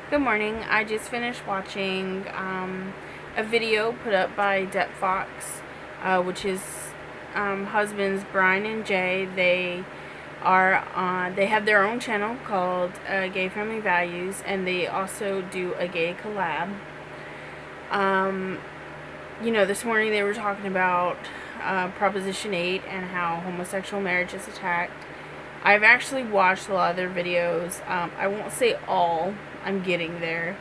Good morning. I just finished watching a video put up by Pflag, which is husbands Brian and Jay. They have their own channel called Gay Family Values, and they also do a gay collab. This morning they were talking about Proposition 8 and how homosexual marriage is attacked. I've actually watched a lot of their videos. I won't say all. I'm getting there.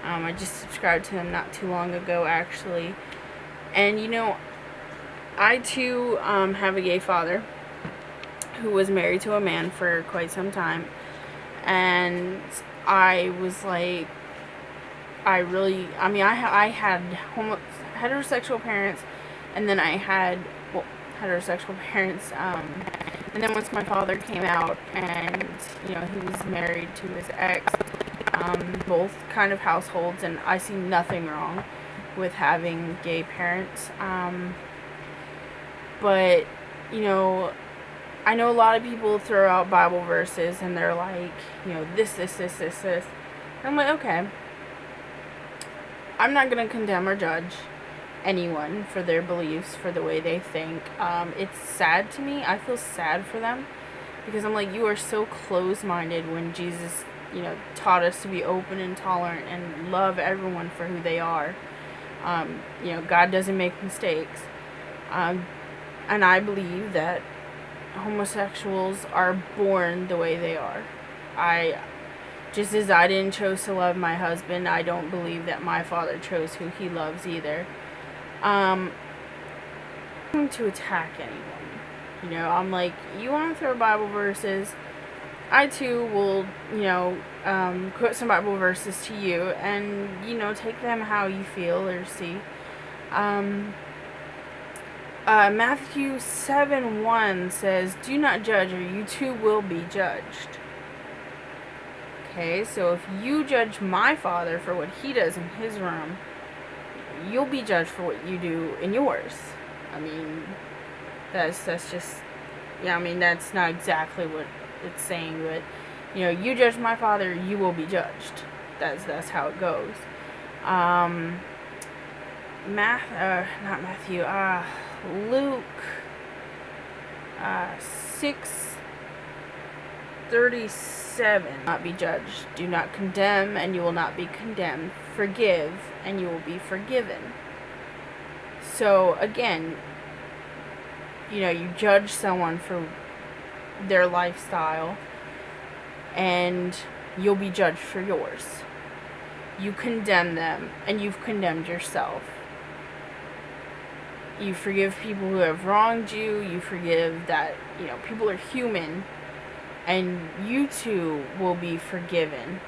I just subscribed to them not too long ago, actually. And, I too have a gay father who was married to a man for quite some time. And I was like, I had heterosexual parents, and then I had, heterosexual parents, and then once my father came out and, he was married to his ex, both kind of households, and I see nothing wrong with having gay parents. But, I know a lot of people throw out Bible verses and they're like, this. And I'm like, okay. I'm not going to condemn or judge anyone for their beliefs, for the way they think. It's sad to me. I feel sad for them because I'm like, you are so close-minded when Jesus, taught us to be open and tolerant and love everyone for who they are. God doesn't make mistakes. And I believe that homosexuals are born the way they are. Just as I didn't choose to love my husband, I don't believe that my father chose who he loves either. I'm going to attack anyone. I'm like, you want to throw Bible verses? I too will, quote some Bible verses to you and, take them how you feel or see. Matthew 7:1 says, do not judge or you too will be judged. Okay, so if you judge my father for what he does in his room, you'll be judged for what you do in yours. That's just, that's not exactly what it's saying, but, you judge my father, you will be judged. That's how it goes. Luke 6:37. Not be judged. Do not condemn, and you will not be condemned. Forgive, and you will be forgiven. So again, you judge someone for their lifestyle, and you'll be judged for yours. You condemn them, and you've condemned yourself. You forgive people who have wronged you. You forgive that, people are human, and you too will be forgiven.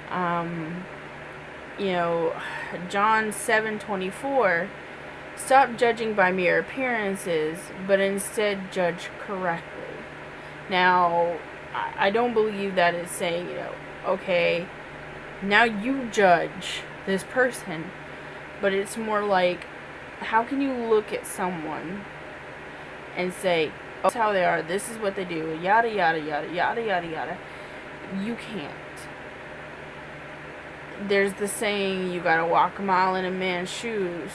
John 7:24, stop judging by mere appearances, but instead judge correctly. Now, I don't believe that it's saying, okay, now you judge this person, but it's more like, how can you look at someone and say, oh, this is how they are, this is what they do, yada, yada, yada, yada, yada, yada. You can't. There's the saying, you gotta walk a mile in a man's shoes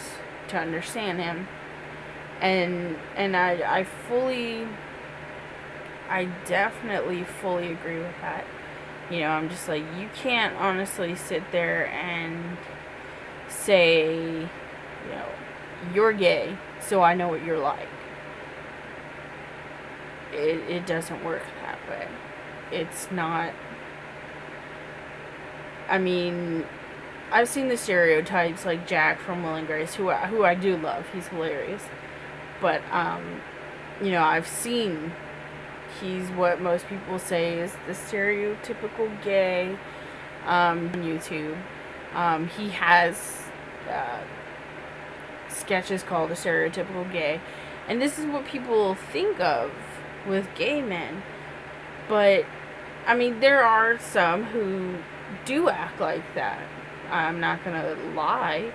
to understand him. And I definitely fully agree with that. I'm just like, you can't honestly sit there and say, you're gay, so I know what you're like. It doesn't work that way. It's not. I've seen the stereotypes like Jack from Will and Grace, who I do love. He's hilarious. But, I've seen he's what most people say is the stereotypical gay on YouTube. He has sketches called The Stereotypical Gay, and this is what people think of with gay men. But there are some who do act like that. I'm not gonna lie,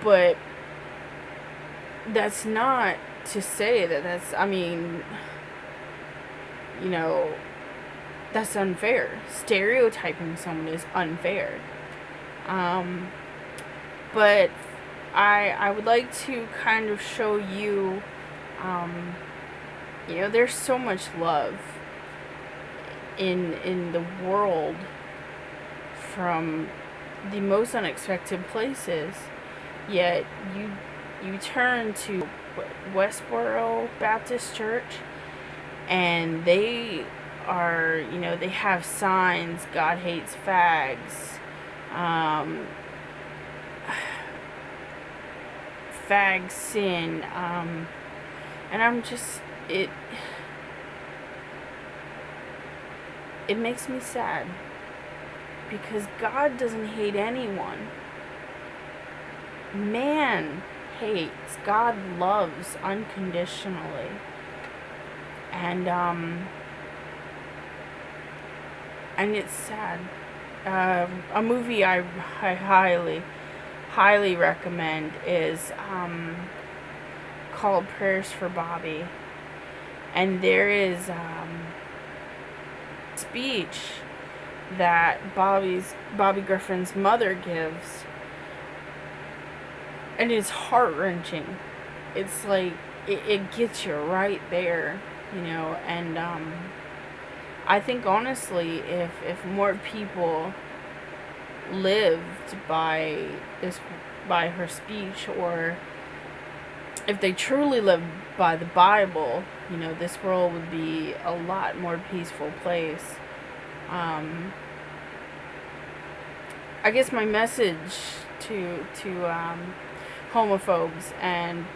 but that's not to say that that's that's unfair. Stereotyping someone is unfair. But I would like to kind of show you, you know, there's so much love in the world from the most unexpected places, yet you turn to Westboro Baptist Church, and they are, you know, they have signs, God hates fags, fag sin, and I'm just, it makes me sad, because God doesn't hate anyone. Man hates. God loves unconditionally. And it's sad. A movie I highly recommend is called Prayers for Bobby. And there is speech that Bobby Griffin's mother gives, and it's heart-wrenching. It's like it gets you right there, you know. And I think honestly, if more people lived by her speech, or if they truly lived by the Bible, you know, this world would be a lot more peaceful place. I guess my message to homophobes and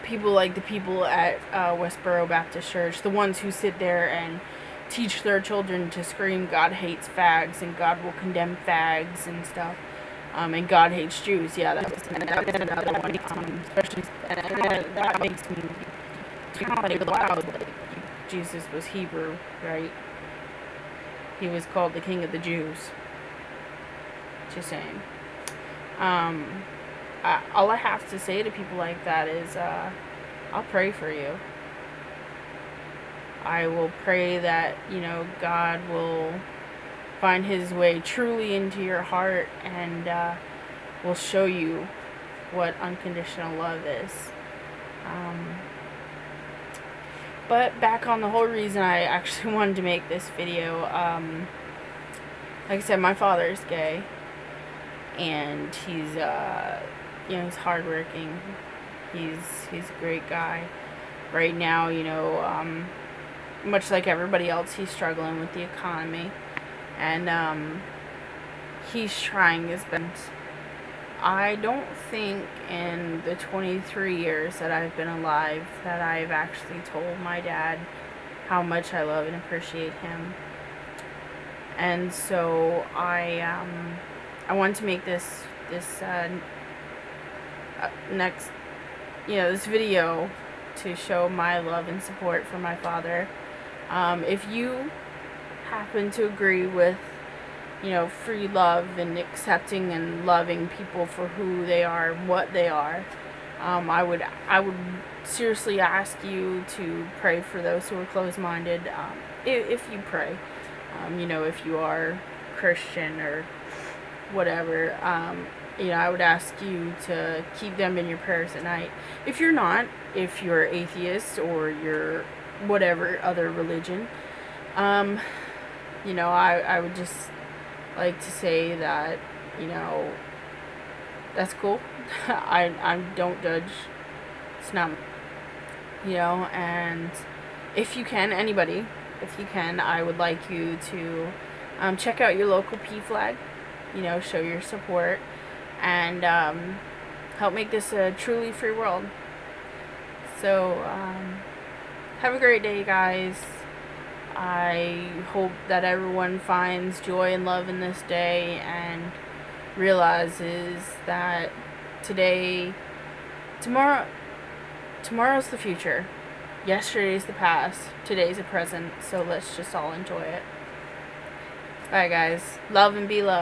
people like the people at Westboro Baptist Church, the ones who sit there and teach their children to scream God hates fags and God will condemn fags and stuff, and God hates Jews. Yeah, that's another one. Especially that makes me kind of like loud. Like, Jesus was Hebrew, right? He was called the King of the Jews. Just saying. All I have to say to people like that is, I'll pray for you. I will pray that, you know, God will find his way truly into your heart, and will show you what unconditional love is. But back on the whole reason I actually wanted to make this video, like I said, my father is gay, and he's, you know, he's hardworking. He's a great guy. Right now, you know, much like everybody else, he's struggling with the economy, and he's trying his best. I don't think in the 23 years that I've been alive that I've actually told my dad how much I love and appreciate him. And so I wanted to make this next, you know, this video to show my love and support for my father. If you happen to agree with, you know, free love and accepting and loving people for who they are, what they are, I would seriously ask you to pray for those who are closed-minded. If you pray, you know, if you are Christian or whatever, you know, I would ask you to keep them in your prayers at night. If you're not, if you're atheist or you're whatever other religion, you know, I would just like to say that, you know, that's cool. I don't judge. It's not, you know. And if you can, anybody, if you can, I would like you to check out your local Pflag, you know, show your support, and help make this a truly free world. So have a great day, guys. I hope that everyone finds joy and love in this day and realizes that tomorrow's the future. Yesterday's the past. Today's the present. So let's just all enjoy it. Bye, guys. Love and be loved.